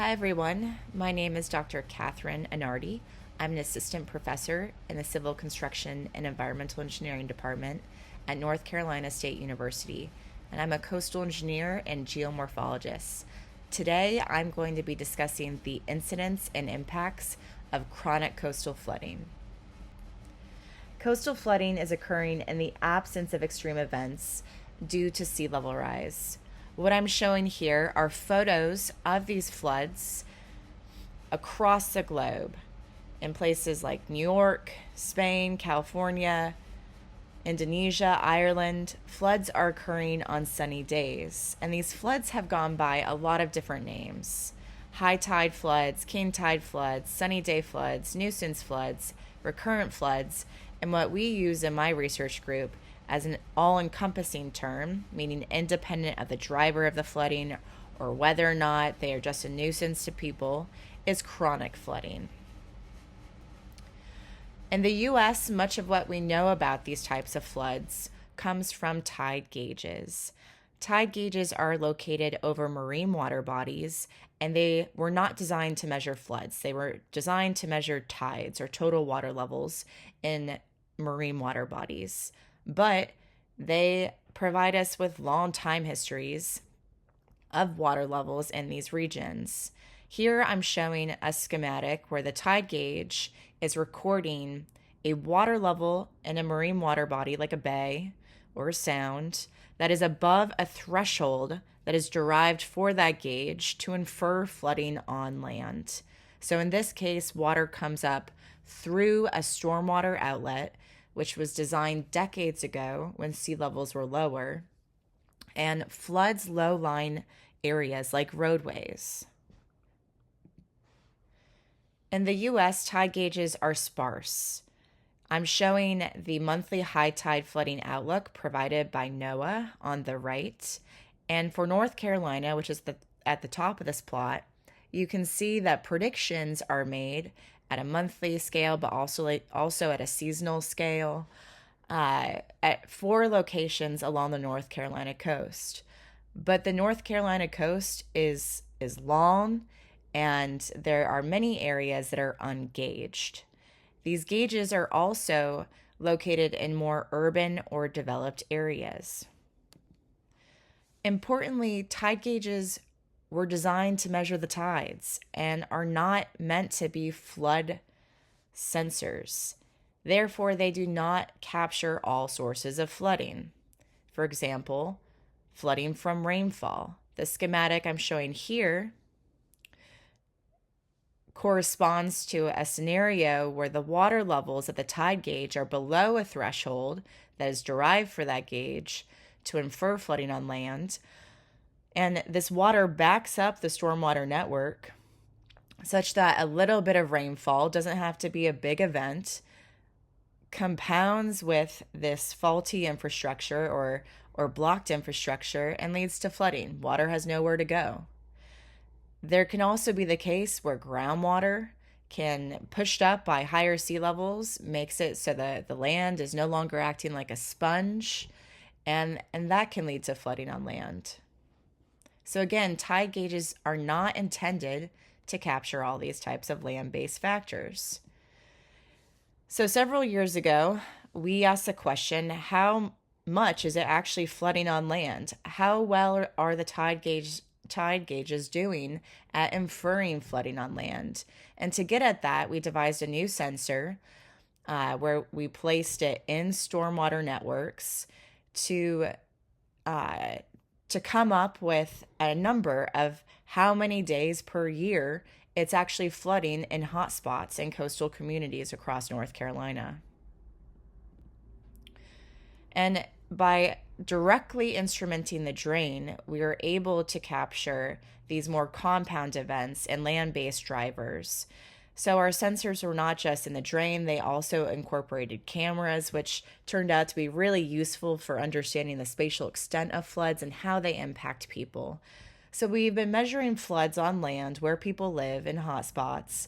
Hi everyone, my name is Dr. Katherine Anarde. I'm an assistant professor in the Civil Construction and Environmental Engineering Department at North Carolina State University, and I'm a coastal engineer and geomorphologist. Today I'm going to be discussing the incidence and impacts of chronic coastal flooding. Coastal flooding is occurring in the absence of extreme events due to sea level rise. What I'm showing here are photos of these floods across the globe in places like New York, Spain, California, Indonesia, Ireland. Floods are occurring on sunny days, and these floods have gone by a lot of different names: high tide floods, king tide floods, sunny day floods, nuisance floods, recurrent floods, and what we use in my research group as an all-encompassing term, meaning independent of the driver of the flooding or whether or not they are just a nuisance to people, is chronic flooding. In the U.S., much of what we know about these types of floods comes from tide gauges. Tide gauges are located over marine water bodies, and they were not designed to measure floods. They were designed to measure tides or total water levels in marine water bodies. But they provide us with long time histories of water levels in these regions. Here I'm showing a schematic where the tide gauge is recording a water level in a marine water body like a bay or a sound that is above a threshold that is derived for that gauge to infer flooding on land. So in this case, water comes up through a stormwater outlet, which was designed decades ago when sea levels were lower, and floods low-lying areas like roadways. In the U.S., tide gauges are sparse. I'm showing the monthly high tide flooding outlook provided by NOAA on the right. And for North Carolina, which is at the top of this plot, you can see that predictions are made at a monthly scale, but also at a seasonal scale, at 4 locations along the North Carolina coast. But the North Carolina coast is long, and there are many areas that are ungauged. These gauges are also located in more urban or developed areas. Importantly, tide gauges were designed to measure the tides and are not meant to be flood sensors. Therefore, they do not capture all sources of flooding. For example, flooding from rainfall. The schematic I'm showing here corresponds to a scenario where the water levels at the tide gauge are below a threshold that is derived for that gauge to infer flooding on land. And this water backs up the stormwater network such that a little bit of rainfall doesn't have to be a big event, compounds with this faulty infrastructure or blocked infrastructure and leads to flooding. Water has nowhere to go. There can also be the case where groundwater can, pushed up by higher sea levels, makes it so that the land is no longer acting like a sponge, and that can lead to flooding on land. So again, tide gauges are not intended to capture all these types of land-based factors. So several years ago, we asked the question, how much is it actually flooding on land? How well are the tide gauges doing at inferring flooding on land? And to get at that, we devised a new sensor where we placed it in stormwater networks to come up with a number of how many days per year it's actually flooding in hotspots in coastal communities across North Carolina. And by directly instrumenting the drain, we were able to capture these more compound events and land-based drivers. So our sensors were not just in the drain, they also incorporated cameras, which turned out to be really useful for understanding the spatial extent of floods and how they impact people. So we've been measuring floods on land where people live in hotspots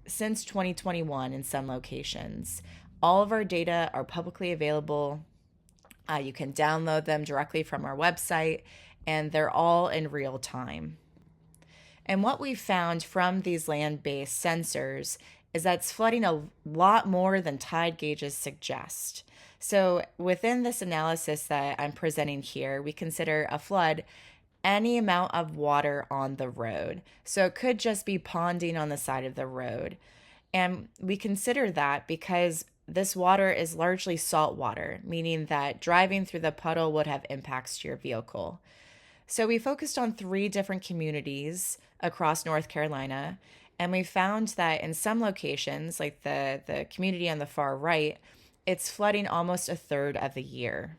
since 2021 in some locations. All of our data are publicly available. You can download them directly from our website, and they're all in real time. And what we found from these land-based sensors is that it's flooding a lot more than tide gauges suggest. So within this analysis that I'm presenting here, we consider a flood any amount of water on the road. So it could just be ponding on the side of the road. And we consider that because this water is largely salt water, meaning that driving through the puddle would have impacts to your vehicle. So we focused on 3 different communities across North Carolina, and we found that in some locations, like the community on the far right, it's flooding almost a third of the year.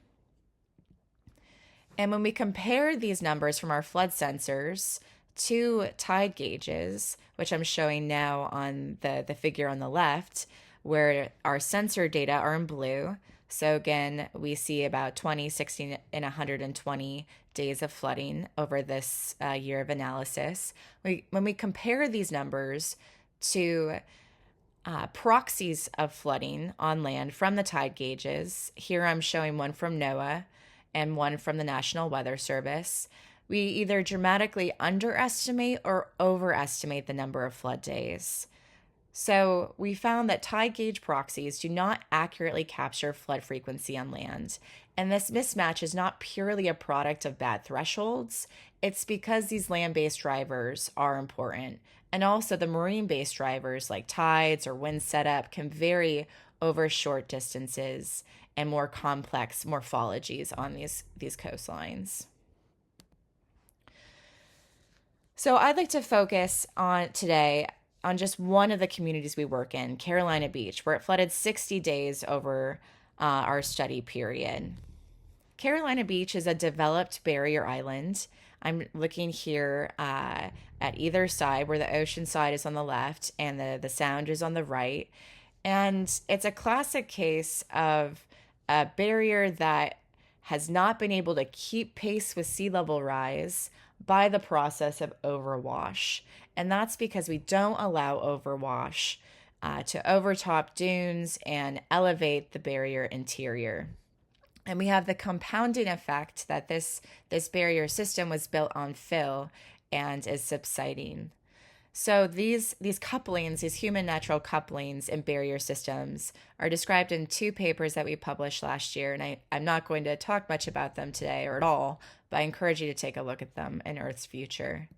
And when we compare these numbers from our flood sensors to tide gauges, which I'm showing now on the figure on the left, where our sensor data are in blue. So again, we see about 20, 60, and 120 days of flooding over this year of analysis. When we compare these numbers to proxies of flooding on land from the tide gauges, here I'm showing one from NOAA and one from the National Weather Service, we either dramatically underestimate or overestimate the number of flood days. So we found that tide gauge proxies do not accurately capture flood frequency on land. And this mismatch is not purely a product of bad thresholds. It's because these land-based drivers are important. And also the marine-based drivers like tides or wind setup can vary over short distances and more complex morphologies on these coastlines. So I'd like to focus on today on just one of the communities we work in, Carolina Beach, where it flooded 60 days over our study period. Carolina Beach is a developed barrier island. I'm looking here at either side, where the ocean side is on the left and the sound is on the right. And it's a classic case of a barrier that has not been able to keep pace with sea level rise by the process of overwash. And that's because we don't allow overwash to overtop dunes and elevate the barrier interior. And we have the compounding effect that this barrier system was built on fill and is subsiding. So these couplings, these human-natural couplings in barrier systems are described in 2 papers that we published last year, and I'm not going to talk much about them today or at all, but I encourage you to take a look at them in Earth's Future.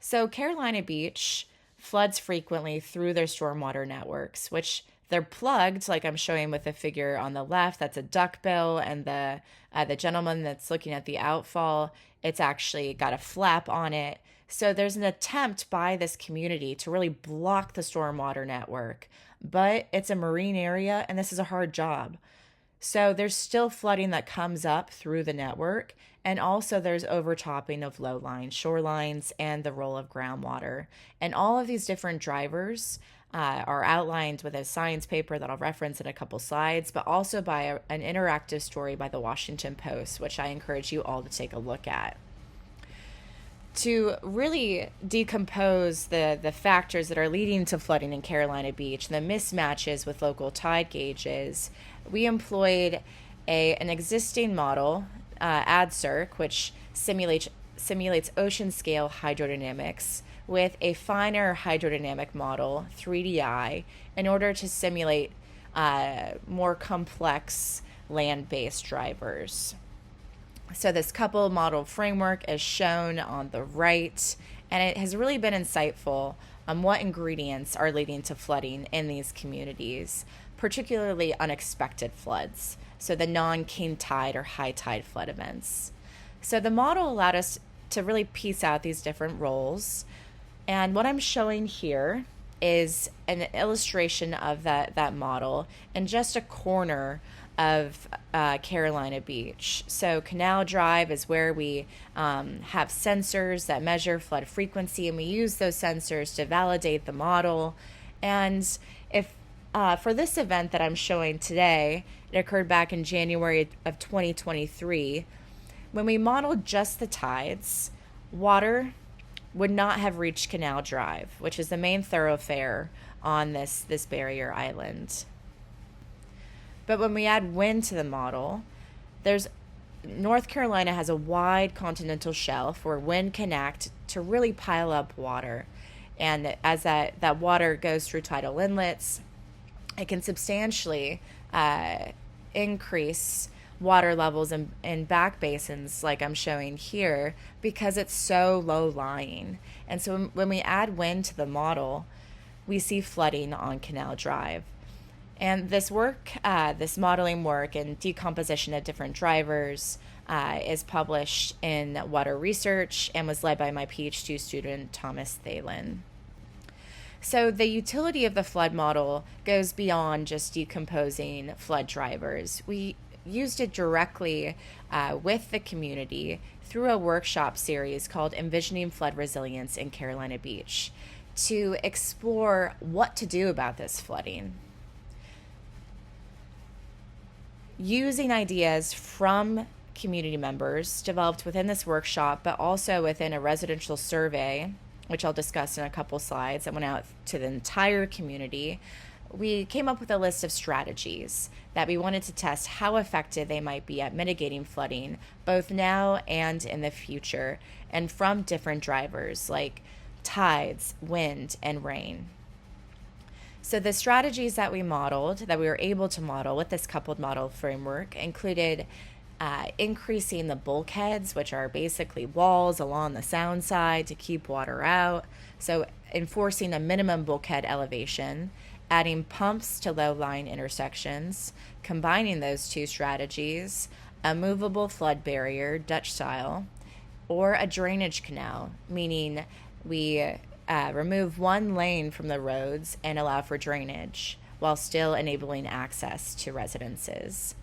So Carolina Beach floods frequently through their stormwater networks, which they're plugged, like I'm showing with the figure on the left. That's a duckbill, and the gentleman that's looking at the outfall, it's actually got a flap on it. So there's an attempt by this community to really block the stormwater network, but it's a marine area, and this is a hard job. So there's still flooding that comes up through the network, and also there's overtopping of low-lying shorelines and the role of groundwater. And all of these different drivers are outlined with a science paper that I'll reference in a couple slides, but also by an interactive story by the Washington Post, which I encourage you all to take a look at. To really decompose the factors that are leading to flooding in Carolina Beach and the mismatches with local tide gauges, we employed an existing model, ADCIRC, which simulates ocean scale hydrodynamics, with a finer hydrodynamic model, 3DI, in order to simulate more complex land-based drivers. So this couple model framework is shown on the right, and it has really been insightful on what ingredients are leading to flooding in these communities, particularly unexpected floods, so the non-king tide or high tide flood events. So the model allowed us to really piece out these different roles, and what I'm showing here is an illustration of that model in just a corner of Carolina Beach. So Canal Drive is where we have sensors that measure flood frequency, and we use those sensors to validate the model. And if for this event that I'm showing today, it occurred back in January of 2023, when we modeled just the tides, water would not have reached Canal Drive, which is the main thoroughfare on this barrier island. But when we add wind to the model, there's North Carolina has a wide continental shelf where wind can act to really pile up water. And as that water goes through tidal inlets, it can substantially increase water levels in back basins like I'm showing here because it's so low lying. And so when we add wind to the model, we see flooding on Canal Drive. And this work, this modeling work and decomposition of different drivers is published in Water Research and was led by my PhD student, Thomas Thalen. So the utility of the flood model goes beyond just decomposing flood drivers. We used it directly with the community through a workshop series called Envisioning Flood Resilience in Carolina Beach to explore what to do about this flooding. Using ideas from community members developed within this workshop, but also within a residential survey, which I'll discuss in a couple slides, that went out to the entire community, we came up with a list of strategies that we wanted to test how effective they might be at mitigating flooding, both now and in the future, and from different drivers like tides, wind, and rain. So the strategies that we modeled, that we were able to model with this coupled model framework, included increasing the bulkheads, which are basically walls along the sound side to keep water out. So enforcing a minimum bulkhead elevation, adding pumps to low-lying intersections, combining those two strategies, a movable flood barrier, Dutch style, or a drainage canal, meaning we remove one lane from the roads and allow for drainage while still enabling access to residences.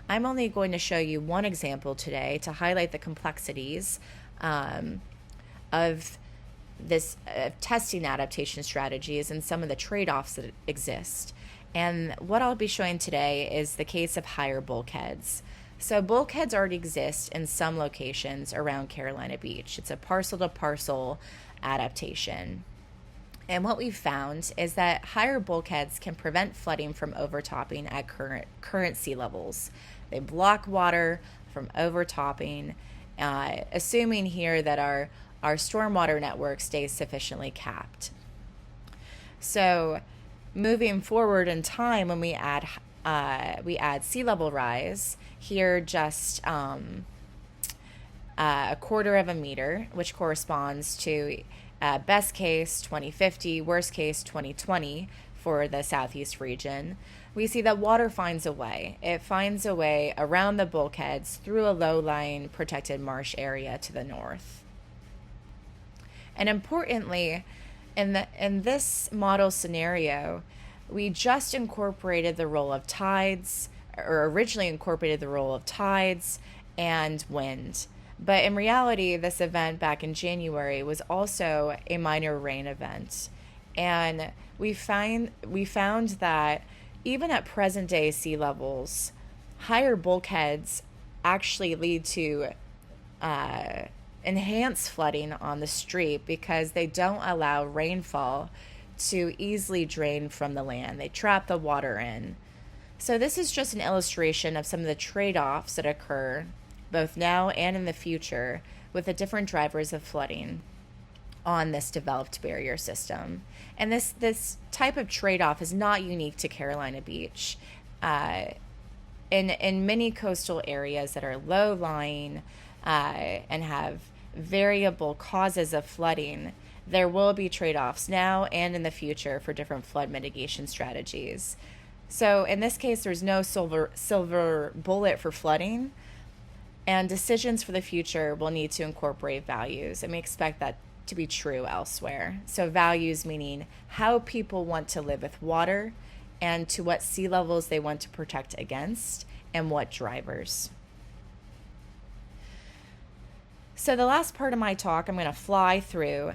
I'm only going to show you one example today to highlight the complexities of this testing adaptation strategies and some of the trade-offs that exist. And what I'll be showing today is the case of higher bulkheads. So bulkheads already exist in some locations around Carolina Beach. It's a parcel-to-parcel adaptation. And what we've found is that higher bulkheads can prevent flooding from overtopping at current sea levels. They block water from overtopping, assuming here that our stormwater network stays sufficiently capped. So moving forward in time, when we add sea level rise, here just a quarter of a meter, which corresponds to best case 2050, worst case 2020 for the southeast region, we see that water finds a way. It finds a way around the bulkheads through a low-lying protected marsh area to the north. And importantly, in this model scenario, we just incorporated the role of tides, or originally incorporated the role of tides and wind. But in reality, this event back in January was also a minor rain event. And we found that even at present day sea levels, higher bulkheads actually lead to enhanced flooding on the street because they don't allow rainfall to easily drain from the land. They trap the water in. So this is just an illustration of some of the trade-offs that occur both now and in the future with the different drivers of flooding on this developed barrier system. And this type of trade-off is not unique to Carolina Beach. In many coastal areas that are low-lying and have variable causes of flooding, there will be trade-offs now and in the future for different flood mitigation strategies. So in this case, there's no silver bullet for flooding, and decisions for the future will need to incorporate values, and we expect that to be true elsewhere. So values meaning how people want to live with water and to what sea levels they want to protect against and what drivers. So the last part of my talk I'm going to fly through.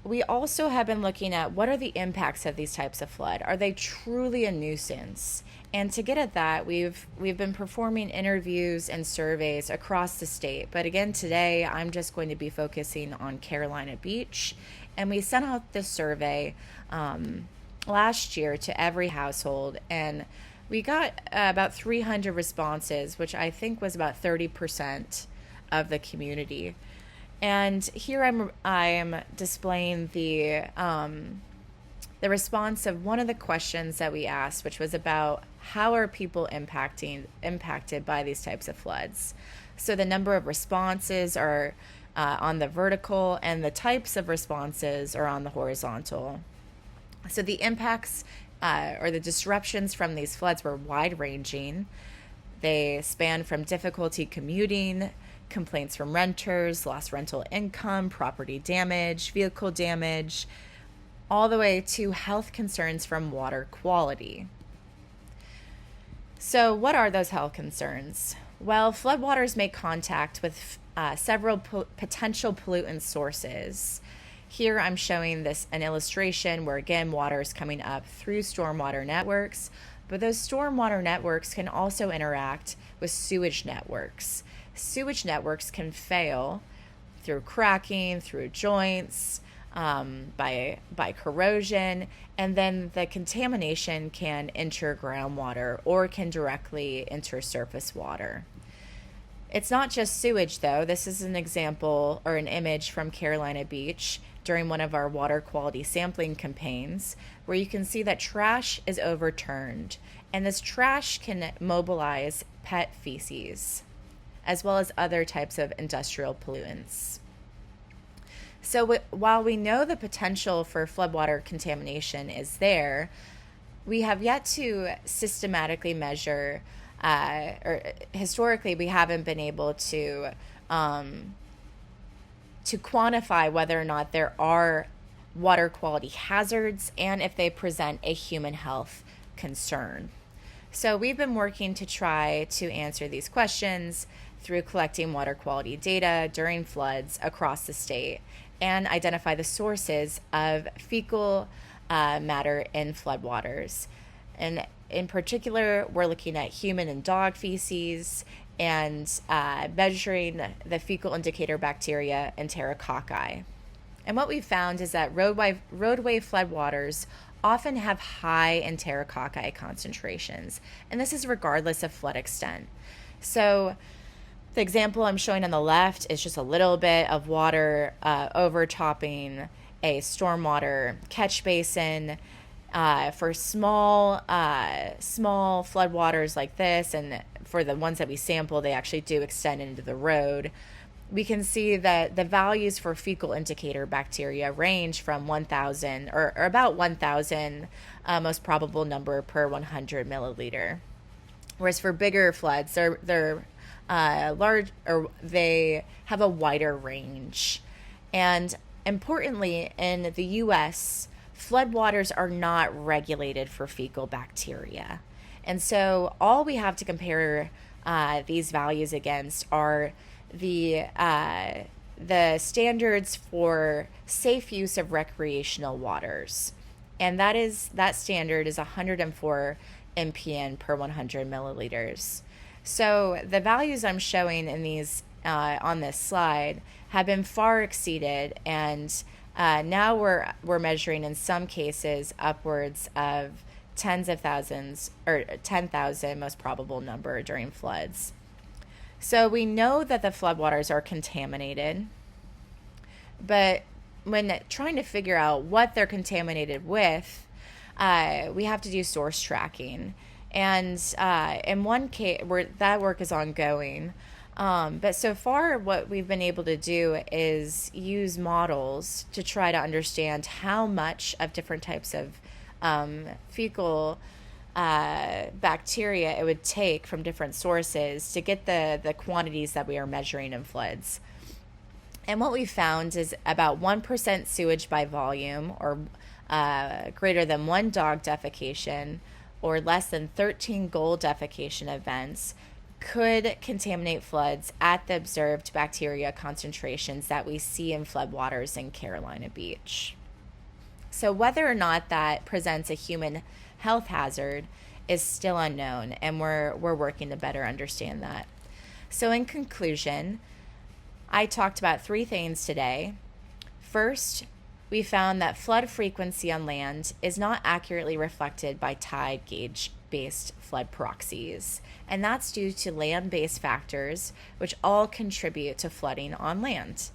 We also have been looking at what are the impacts of these types of flood. Are they truly a nuisance? And to get at that, we've been performing interviews and surveys across the state. But again, today I'm just going to be focusing on Carolina Beach. And we sent out this survey last year to every household, and We got about 300 responses, which I think was about 30% of the community. And here I'm displaying the response of one of the questions that we asked, which was about how are people impacted by these types of floods. So the number of responses are on the vertical, and the types of responses are on the horizontal. So the impacts or the disruptions from these floods were wide-ranging. They span from difficulty commuting, complaints from renters, lost rental income, property damage, vehicle damage, all the way to health concerns from water quality. So what are those health concerns? Well, floodwaters make contact with several potential pollutant sources. Here I'm showing an illustration where, again, water is coming up through stormwater networks, but those stormwater networks can also interact with sewage networks. Sewage networks can fail through cracking, through joints, by corrosion, and then the contamination can enter groundwater or can directly enter surface water. It's not just sewage, though. This is an example or an image from Carolina Beach during one of our water quality sampling campaigns, where you can see that trash is overturned, and this trash can mobilize pet feces, as well as other types of industrial pollutants. So while we know the potential for floodwater contamination is there, we have yet to systematically measure, or historically we haven't been able to quantify whether or not there are water quality hazards and if they present a human health concern. So we've been working to try to answer these questions through collecting water quality data during floods across the state and identify the sources of fecal matter in floodwaters. And in particular, we're looking at human and dog feces and measuring the fecal indicator bacteria and enterococci. And what we've found is that roadway floodwaters often have high enterococci concentrations, and this is regardless of flood extent. So the example I'm showing on the left is just a little bit of water overtopping a stormwater catch basin. For small floodwaters like this, and for the ones that we sample, they actually do extend into the road. We can see that the values for fecal indicator bacteria range from 1,000 or about 1,000, most probable number per 100 milliliter. Whereas for bigger floods, they're large, or they have a wider range. And importantly, in the U.S., floodwaters are not regulated for fecal bacteria. And so all we have to compare these values against are the standards for safe use of recreational waters. And that standard is 104 mpn per 100 milliliters. So the values I'm showing in these on this slide have been far exceeded, and now we're measuring in some cases upwards of tens of thousands, or 10,000 most probable number during floods. So we know that the floodwaters are contaminated, but when trying to figure out what they're contaminated with, we have to do source tracking. And in one case, where that work is ongoing, but so far what we've been able to do is use models to try to understand how much of different types of fecal bacteria it would take from different sources to get the quantities that we are measuring in floods. And what we found is about 1% sewage by volume, or greater than 1 dog defecation, or less than 13 goal defecation events could contaminate floods at the observed bacteria concentrations that we see in floodwaters in Carolina Beach. So whether or not that presents a human health hazard is still unknown, and we're working to better understand that. So in conclusion, I talked about 3 things today. First, we found that flood frequency on land is not accurately reflected by tide gauge based flood proxies. And that's due to land based factors, which all contribute to flooding on land.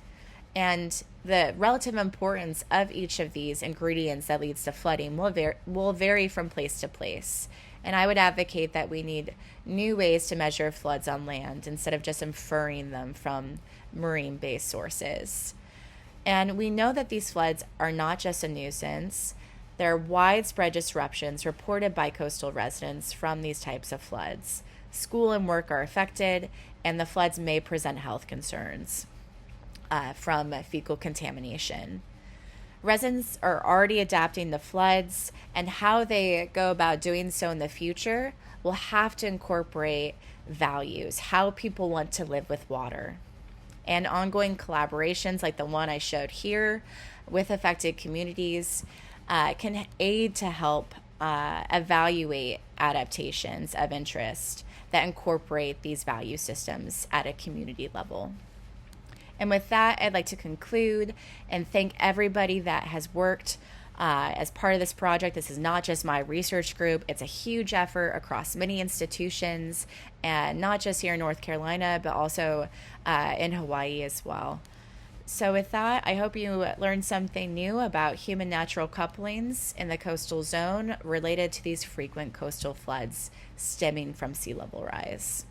And the relative importance of each of these ingredients that leads to flooding will vary from place to place. And I would advocate that we need new ways to measure floods on land instead of just inferring them from marine-based sources. And we know that these floods are not just a nuisance. There are widespread disruptions reported by coastal residents from these types of floods. School and work are affected, and the floods may present health concerns from fecal contamination. Residents are already adapting to floods, and how they go about doing so in the future will have to incorporate values, how people want to live with water. And ongoing collaborations like the one I showed here with affected communities can aid to help evaluate adaptations of interest that incorporate these value systems at a community level. And with that, I'd like to conclude and thank everybody that has worked as part of this project. This is not just my research group. It's a huge effort across many institutions, and not just here in North Carolina, but also in Hawaii as well. So with that, I hope you learned something new about human-natural couplings in the coastal zone related to these frequent coastal floods stemming from sea level rise.